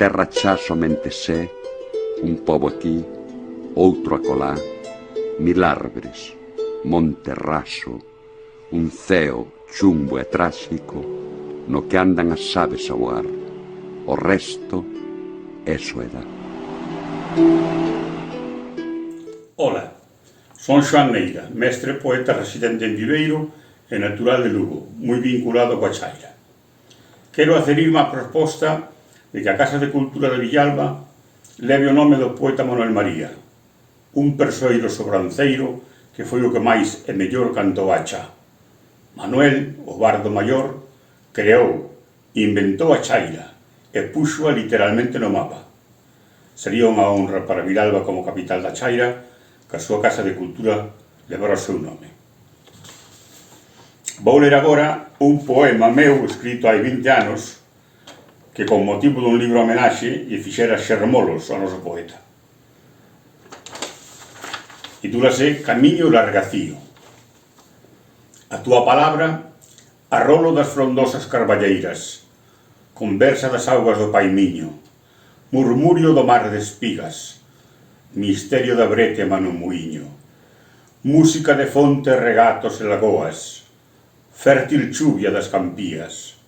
terra xa somente sé, un pobo aquí, outro acolá, mil árbores, monte raso, un ceo chumbo e tráxico no que andan as aves a voar. O resto é soedad. Ola, son Xoán Neira, mestre poeta residente en Viveiro e natural de Lugo, moi vinculado coa chaira. Quero aferirme a proposta de que a Casa de Cultura de Villalba leve o nome do poeta Manuel María, un persoeiro sobranceiro que foi o que máis e mellor cantou a cha. Manuel, o bardo maior, creou, inventou a chaira e puxoa literalmente no mapa. Sería unha honra para Villalba como capital da chaira que a súa Casa de Cultura levara o seu nome. Vou ler agora un poema meu escrito hai 20 anos que con motivo dun libro homenaxe lle fixera xermolos ao noso poeta. Titúlase Camiño largacío. A túa palabra, arrolo das frondosas carballeiras, conversa das augas do Paimiño, murmurio do mar de espigas, misterio da brétema no muiño, música de fontes, regatos e lagoas, fértil chuvia das campías,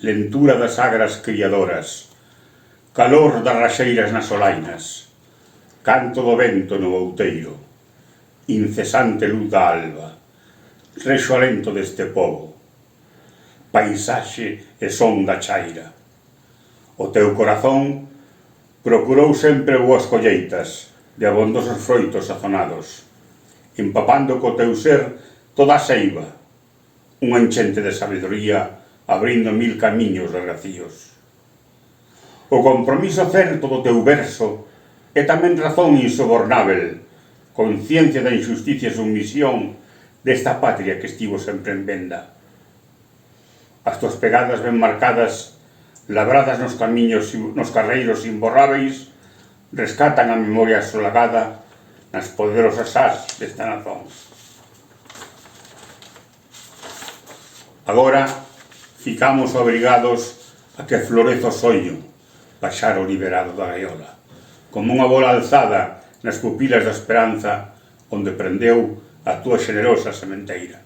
lentura das agras criadoras, calor das raxeiras nas solainas, canto do vento no outeiro, incesante luz da alba, rexo alento deste pobo, paisaxe e son da chaira. O teu corazón procurou sempre boas colleitas de abondosos froitos sazonados, empapando co teu ser toda a seiva, unha enchente de sabedoría abrindo mil camiños largacíos. O compromiso certo do teu verso é tamén razón insobornável, conciencia da injusticia e submisión desta patria que estivo sempre en venda. As tuas pegadas ben marcadas, labradas nos camiños, nos carreiros imborráveis, rescatan a memoria solagada nas poderosas ás desta nazón. Agora ficamos obrigados a que floreza o soño, paxaro liberado da gaiola, como unha bola alzada nas pupilas da esperanza onde prendeu a túa xenerosa sementeira.